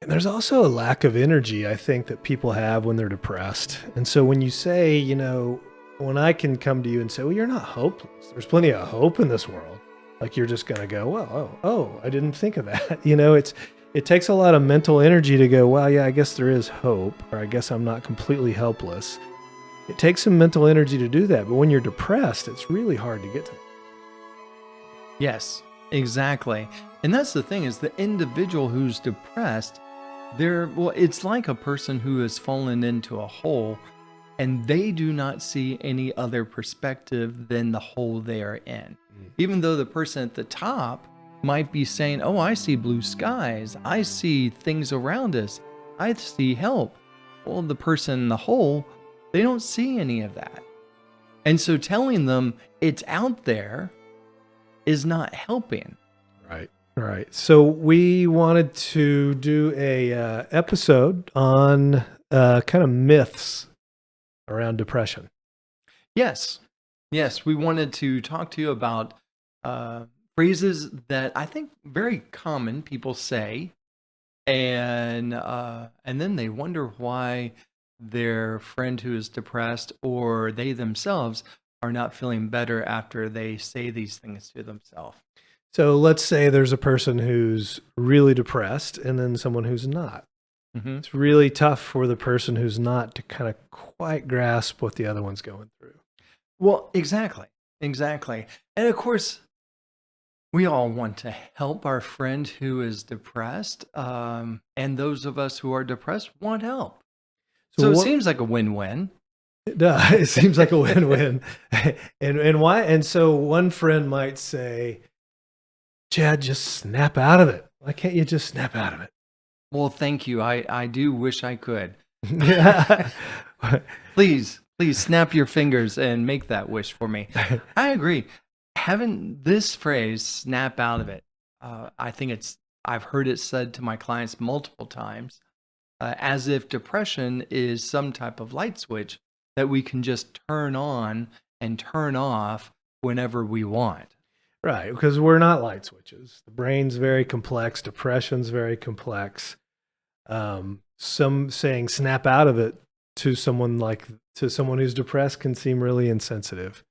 And there's also a lack of energy, I think, that people have when they're depressed. And so when you say, when I can come to you and say, well, you're not hopeless. There's plenty of hope in this world. Like you're just going to go, well, I didn't think of that. It takes a lot of mental energy to go, well, yeah, I guess there is hope, or I guess I'm not completely helpless. It takes some mental energy to do that. But when you're depressed, it's really hard to get to that. Yes, exactly. And that's the thing is the individual who's depressed, it's like a person who has fallen into a hole and they do not see any other perspective than the hole they are in. Even though the person at the top might be saying, oh, I see blue skies, I see things around us, I see help. Well, the person in the hole, they don't see any of that. And so telling them it's out there is not helping. Right. Right. So we wanted to do a episode on kind of myths around depression. Yes. Yes. We wanted to talk to you about phrases that I think very common people say, and then they wonder why their friend who is depressed or they themselves are not feeling better after they say these things to themselves. So let's say there's a person who's really depressed and then someone who's not. Mm-hmm. It's really tough for the person who's not to kind of quite grasp what the other one's going through. Well, exactly. Exactly. And of course, we all want to help our friend who is depressed. And those of us who are depressed want help. So it seems like a win-win. It seems like a win-win. and why? And so one friend might say, Chad, just snap out of it. Why can't you just snap out of it? Well, thank you. I do wish I could. Yeah. Please snap your fingers and make that wish for me. I agree. Having this phrase, snap out of it, I think I've heard it said to my clients multiple times, as if depression is some type of light switch that we can just turn on and turn off whenever we want. Right, because we're not light switches. The brain's very complex. Depression's very complex. Some saying snap out of it to someone who's depressed can seem really insensitive.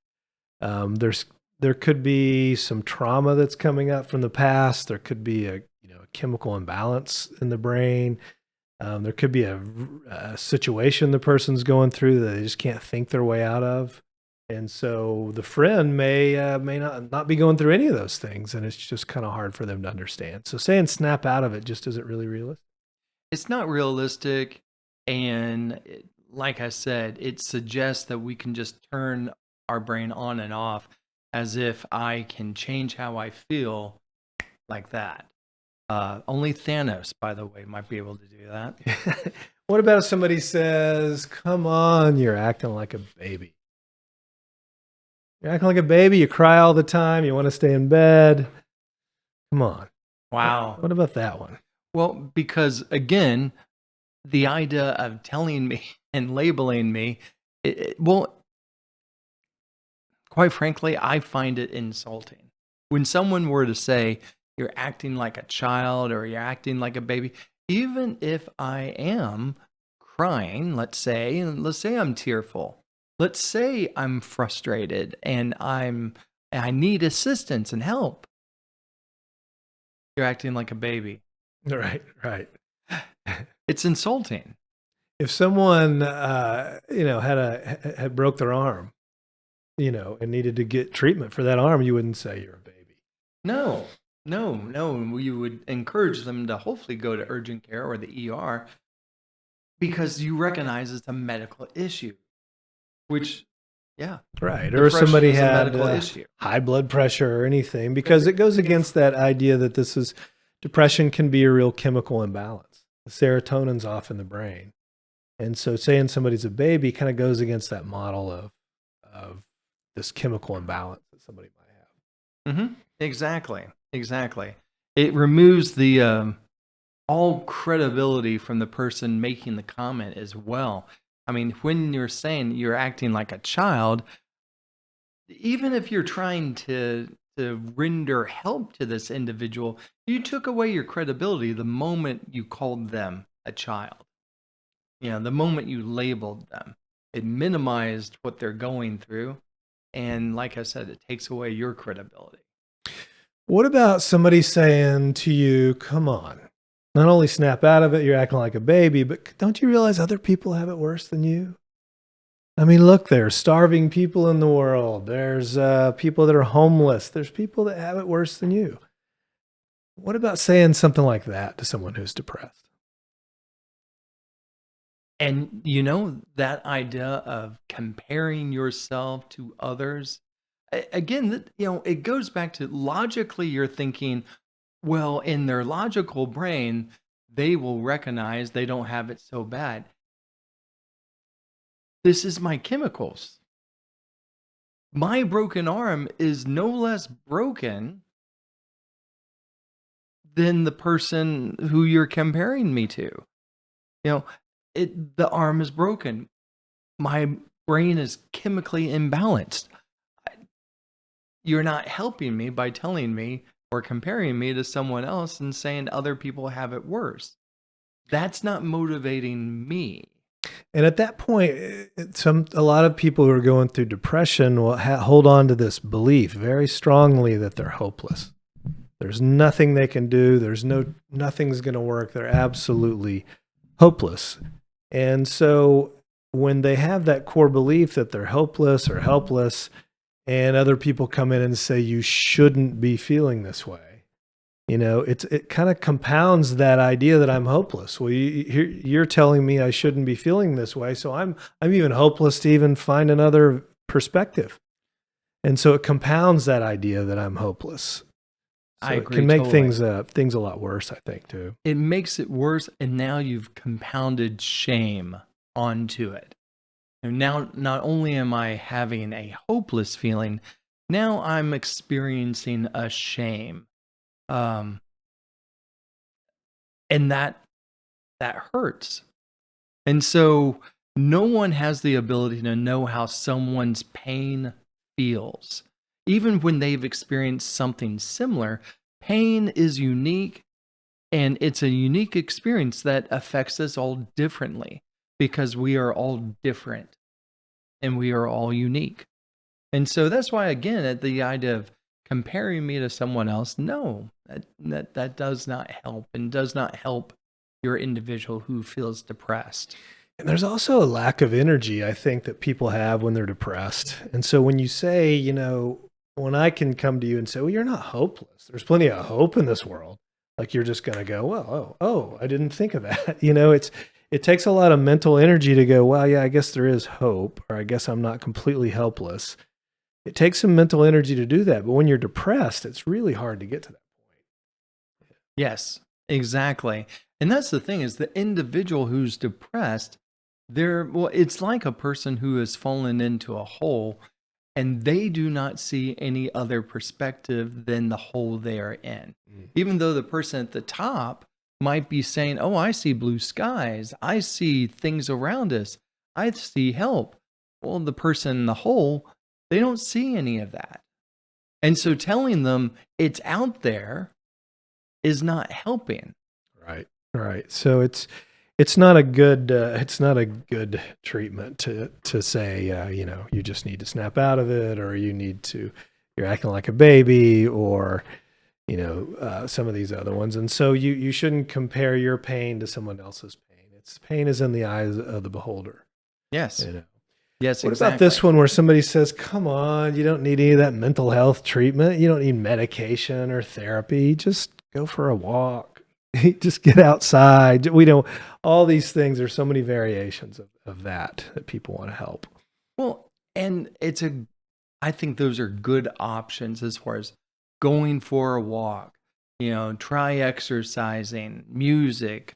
There could be some trauma that's coming up from the past. There could be a chemical imbalance in the brain. There could be a situation the person's going through that they just can't think their way out of. And so the friend may not be going through any of those things, and it's just kind of hard for them to understand. So saying snap out of it just isn't really realistic. It's not realistic, and like I said, it suggests that we can just turn our brain on and off as if I can change how I feel like that. Only Thanos, by the way, might be able to do that. What about if somebody says, come on, you're acting like a baby? You're acting like a baby. You cry all the time. You want to stay in bed. Come on. Wow. What about that one? Well, because again, the idea of telling me and labeling me, quite frankly, I find it insulting. When someone were to say, you're acting like a child or you're acting like a baby, even if I am crying, let's say I'm tearful. Let's say I'm frustrated and I need assistance and help. You're acting like a baby. Right. It's insulting. If someone, had broke their arm, and needed to get treatment for that arm, you wouldn't say you're a baby. No. You would encourage them to hopefully go to urgent care or the ER because you recognize it's a medical issue. Which, yeah. Right. Or somebody had issue. High blood pressure or anything, because it goes against that idea that depression can be a real chemical imbalance. The serotonin's off in the brain. And so saying somebody's a baby kind of goes against that model of this chemical imbalance that somebody might have. Mm-hmm. Exactly. It removes the all credibility from the person making the comment as well. I mean, when you're saying you're acting like a child, even if you're trying to to render help to this individual, you took away your credibility the moment you called them a child. The moment you labeled them, it minimized what they're going through. And like I said, it takes away your credibility. What about somebody saying to you, come on, not only snap out of it, you're acting like a baby, but don't you realize other people have it worse than you? I mean, look, there's starving people in the world. There's people that are homeless. There's people that have it worse than you. What about saying something like that to someone who's depressed? And that idea of comparing yourself to others, again, it goes back to logically you're thinking, well, in their logical brain, they will recognize they don't have it so bad. This is my chemicals. My broken arm is no less broken than the person who you're comparing me to. The arm is broken. My brain is chemically imbalanced. You're not helping me by telling me or comparing me to someone else and saying other people have it worse. That's not motivating me. And at that point, a lot of people who are going through depression will hold on to this belief very strongly that they're hopeless. There's nothing they can do. Nothing's going to work. They're absolutely hopeless. And so when they have that core belief that they're hopeless or helpless, and other people come in and say, you shouldn't be feeling this way, it kind of compounds that idea that I'm hopeless. Well, you're telling me I shouldn't be feeling this way, so I'm even hopeless to even find another perspective. And so it compounds that idea that I'm hopeless. So I agree. It can make totally. things a lot worse, I think, too. It makes it worse, and now you've compounded shame onto it. And now, not only am I having a hopeless feeling, now I'm experiencing a shame. And that hurts. And so no one has the ability to know how someone's pain feels. Even when they've experienced something similar, pain is unique, and it's a unique experience that affects us all differently because we are all different and we are all unique. And so that's why, again, at the idea of comparing me to someone else, no, that does not help, and does not help your individual who feels depressed. And there's also a lack of energy, I think, that people have when they're depressed. And so when you say, when I can come to you and say, well, you're not hopeless. There's plenty of hope in this world. Like you're just going to go, well, oh, I didn't think of that. It takes a lot of mental energy to go, well, yeah, I guess there is hope, or I guess I'm not completely helpless. It takes some mental energy to do that. But when you're depressed, it's really hard to get to that point. Yes, exactly. And that's the thing, is the individual who's depressed, it's like a person who has fallen into a hole and they do not see any other perspective than the hole they are in. Even though the person at the top might be saying, oh, I see blue skies. I see things around us. I see help. Well, the person in the hole, they don't see any of that. And so telling them it's out there is not helping. Right. So it's not a good treatment to say you just need to snap out of it, or you're acting like a baby, or some of these other ones. And so you shouldn't compare your pain to someone else's pain. Pain is in the eyes of the beholder. Yes. Yes, what exactly. about this one where somebody says, come on, you don't need any of that mental health treatment. You don't need medication or therapy. Just go for a walk. Just get outside. All these things, there's so many variations of that people want to help. Well, and I think those are good options as far as going for a walk, try exercising, music.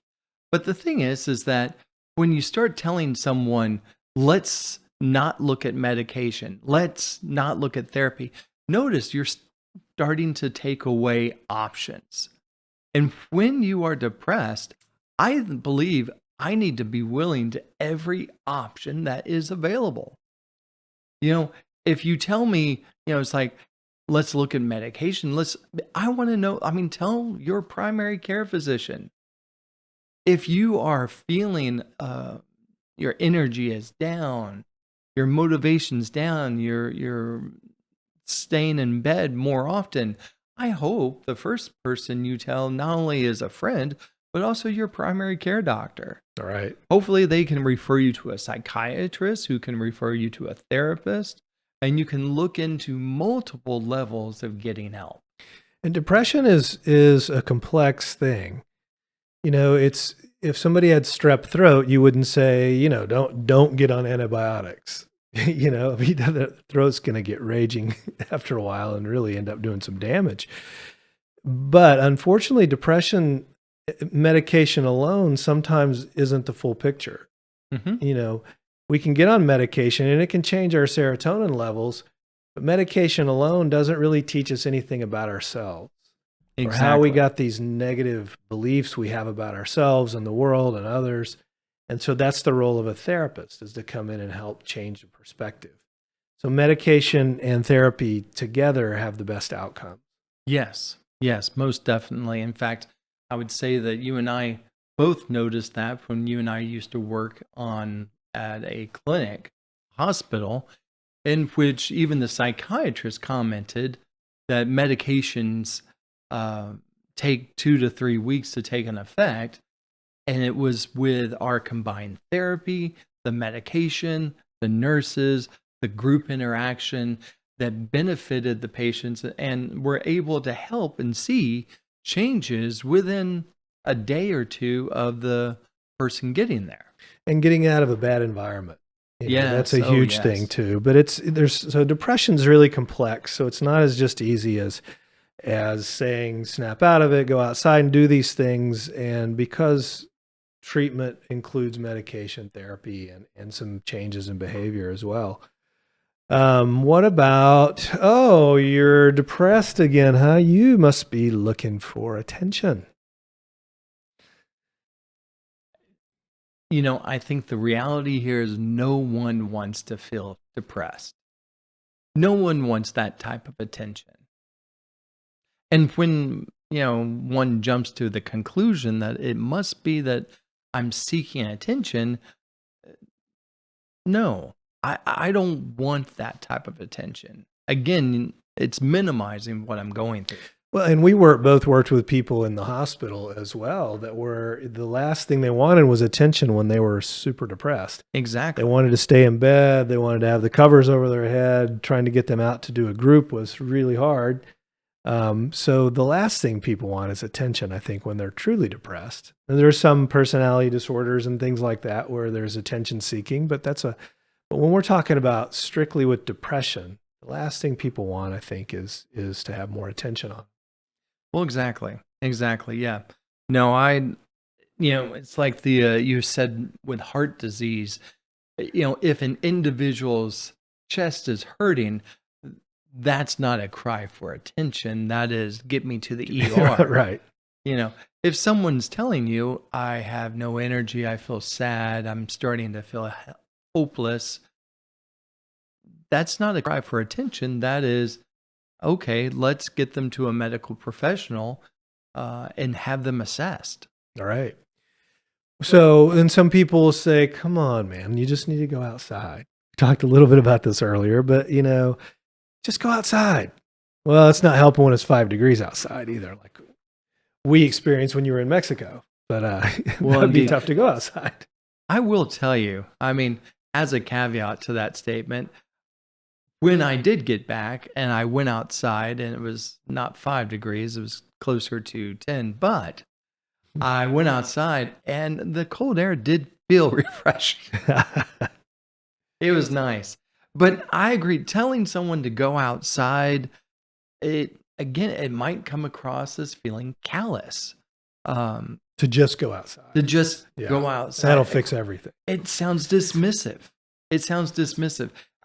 But the thing is that when you start telling someone, let's not look at medication, let's not look at therapy, notice you're starting to take away options. And when you are depressed, I believe I need to be willing to every option that is available. If you tell me, it's like, let's look at medication. I want to know, I mean, tell your primary care physician if you are feeling your energy is down, your motivation's down, you're staying in bed more often. I hope the first person you tell not only is a friend, but also your primary care doctor. All right. Hopefully they can refer you to a psychiatrist who can refer you to a therapist, and you can look into multiple levels of getting help. And depression is a complex thing. You know, it's if somebody had strep throat, you wouldn't say, you know, don't get on antibiotics. You know, I mean, the throat's going to get raging after a while and really end up doing some damage. But unfortunately, depression medication alone sometimes isn't the full picture. Mhm. You know, we can get on medication and it can change our serotonin levels, but medication alone doesn't really teach us anything about ourselves or how we Exactly. got these negative beliefs we have about ourselves and the world and others. And so that's the role of a therapist, is to come in and help change the perspective. So medication and therapy together have the best outcome. Yes. Yes, most definitely. In fact, I would say that you and I both noticed that when you and I used to work at a clinic, hospital, in which even the psychiatrist commented that medications take 2 to 3 weeks to take an effect. And it was with our combined therapy, the medication, the nurses, the group interaction that benefited the patients and were able to help and see changes within a day or two of the person getting there. And getting out of a bad environment. You know, that's a Yes. Oh, huge thing yes. too. But so depression's really complex. So it's not as just easy as saying snap out of it, go outside and do these things. And because treatment includes medication therapy and some changes in behavior as well. What about, oh, you're depressed again, huh? You must be looking for attention. You know, I think the reality here is no one wants to feel depressed. No one wants that type of attention. And when, one jumps to the conclusion that it must be that I'm seeking attention, no, I don't want that type of attention. Again, it's minimizing what I'm going through. Well, and both worked with people in the hospital as well that were, the last thing they wanted was attention when they were super depressed. They Exactly. wanted to stay in bed. They wanted to have the covers over their head. Trying to get them out to do a group was really hard. So the last thing people want is attention, I think, when they're truly depressed. And there's some personality disorders and things like that where there's attention seeking, but when we're talking about strictly with depression, the last thing people want, I think, is to have more attention on. Well, exactly. Exactly. Yeah. No, it's like you said with heart disease, if an individual's chest is hurting, that's not a cry for attention. That is, get me to the ER. Right. If someone's telling you, I have no energy, I feel sad, I'm starting to feel hopeless, that's not a cry for attention. That is, okay, let's get them to a medical professional and have them assessed. All right. So, and some people will say, come on, man, you just need to go outside. We talked a little bit about this earlier, but, just go outside. Well, it's not helping when it's 5 degrees outside either, like we experienced when you were in Mexico. But Well, that'd be indeed. tough to go outside. I will tell you, I mean, as a caveat to that statement, when I did get back and I went outside and it was not 5 degrees, it was closer to 10, but I went outside and the cold air did feel refreshing. It was nice. But I agree, telling someone to go outside, it might come across as feeling callous. To just go outside. To just Yeah. go outside. That'll fix everything. It sounds dismissive.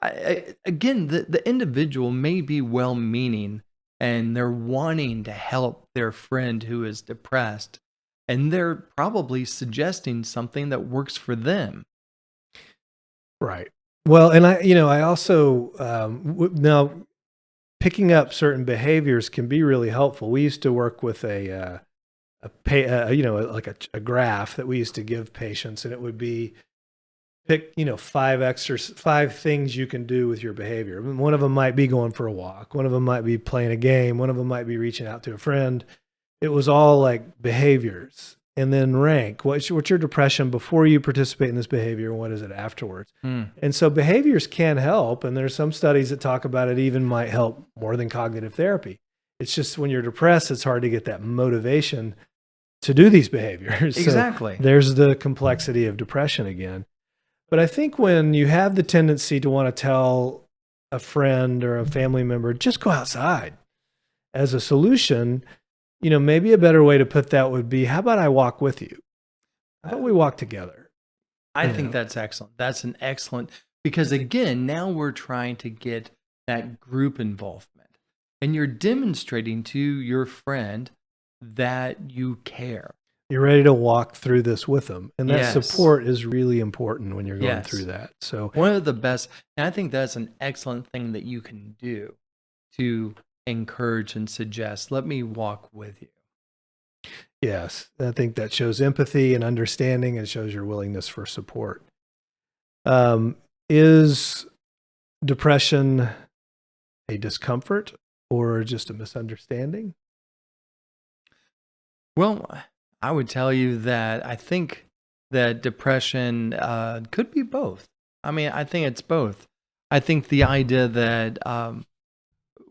Again, the individual may be well-meaning and they're wanting to help their friend who is depressed, and they're probably suggesting something that works for them. Right. Well, and I also now picking up certain behaviors can be really helpful. We used to work with like a graph that we used to give patients, and it would be pick, 5 things you can do with your behavior. One of them might be going for a walk. One of them might be playing a game. One of them might be reaching out to a friend. It was all like behaviors, and then rank what's your depression before you participate in this behavior, and what is it afterwards. And so behaviors can help, and there's some studies that talk about it even might help more than cognitive therapy. It's just when you're depressed, it's hard to get that motivation to do these behaviors. Exactly. So there's the complexity of depression again. But I think when you have the tendency to want to tell a friend or a family member, just go outside as a solution, maybe a better way to put that would be, how about I walk with you? How about we walk together? I think that's excellent. That's an excellent, because again, now we're trying to get that group involvement, and you're demonstrating to your friend that you care. You're ready to walk through this with them. And that Yes. support is really important when you're going Yes. through that. So One of the best, and I think that's an excellent thing that you can do to encourage and suggest, let me walk with you. yes, I think that shows empathy and understanding, and shows your willingness for support. Is depression a discomfort or just a misunderstanding? Well, I would tell you that I think that depression could be both. I mean, I think it's both. I think the idea that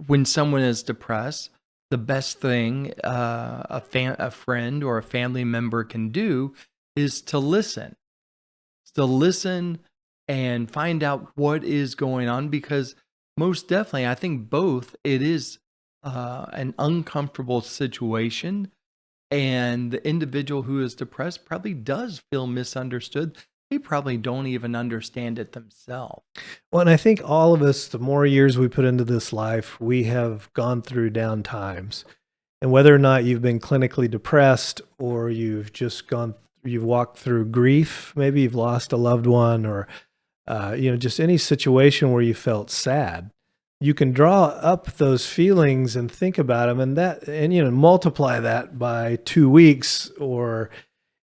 when someone is depressed, the best thing a friend or a family member can do is to listen. To listen and find out what is going on, because most definitely, I think both, it is an uncomfortable situation, and the individual who is depressed probably does feel misunderstood. They probably don't even understand it themselves. Well, and I think all of us, the more years we put into this life, we have gone through down times. And whether or not you've been clinically depressed, or you've walked through grief, maybe you've lost a loved one, or just any situation where you felt sad, you can draw up those feelings and think about them, and multiply that by 2 weeks, or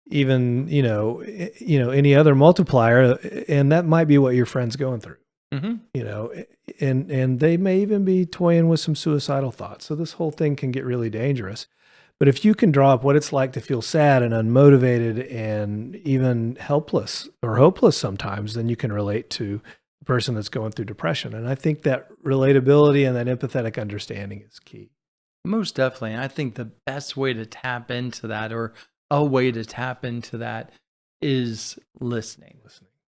even any other multiplier, and that might be what your friend's going through. And they may even be toying with some suicidal thoughts. So this whole thing can get really dangerous. But if you can draw up what it's like to feel sad and unmotivated and even helpless or hopeless sometimes, then you can relate to the person that's going through depression. And I think that relatability and that empathetic understanding is key. Most definitely. I think the best way to tap into that, or a way to tap into that, is listening.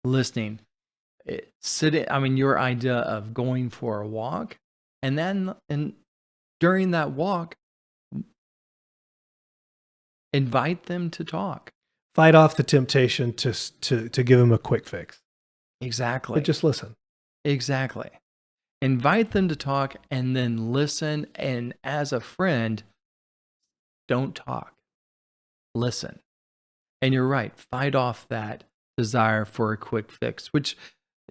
Listening. Your idea of going for a walk, and during that walk, invite them to talk. Fight off the temptation to give them a quick fix. Exactly. But just listen. Exactly. Invite them to talk, and then listen. And as a friend, don't talk. Listen. And you're right. Fight off that desire for a quick fix, which,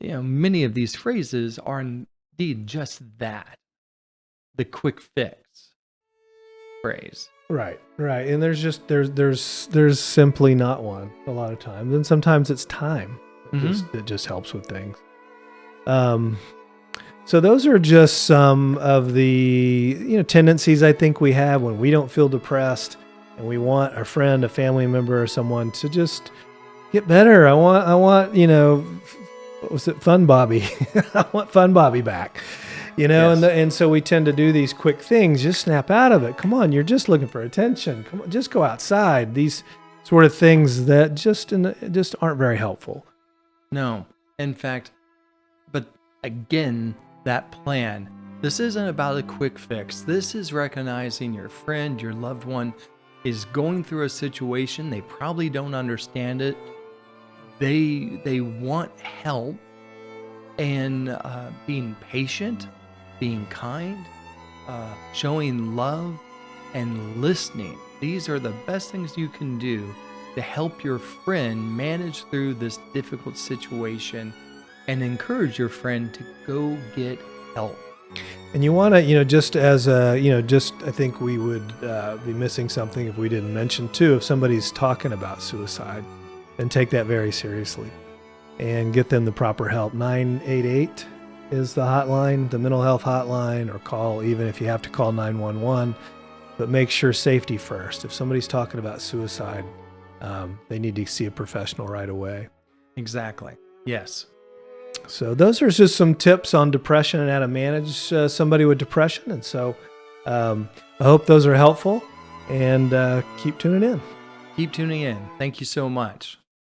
many of these phrases are indeed just that, the quick fix phrase. Right. And there's simply not one a lot of times. And sometimes it's time. It just helps with things. So those are just some of the tendencies I think we have when we don't feel depressed, and we want a friend, a family member, or someone to just get better. I want what was it, Fun Bobby? I want Fun Bobby back. Yes. And so we tend to do these quick things. Just snap out of it. Come on, you're just looking for attention. Come on, just go outside. These sort of things that just aren't very helpful. No, in fact, but again, that plan, this isn't about a quick fix. This is recognizing your friend, your loved one is going through a situation. They probably don't understand it. They want help, and being patient, being kind, showing love, and listening. These are the best things you can do to help your friend manage through this difficult situation, and encourage your friend to go get help. And you want to, just as a, I think we would be missing something if we didn't mention too, if somebody's talking about suicide, then take that very seriously and get them the proper help. 988 is the hotline, the mental health hotline, or call, even if you have to call 911, but make sure safety first. If somebody's talking about suicide, they need to see a professional right away. Exactly. Yes. So those are just some tips on depression and how to manage somebody with depression. And so I hope those are helpful, and keep tuning in. Keep tuning in. Thank you so much.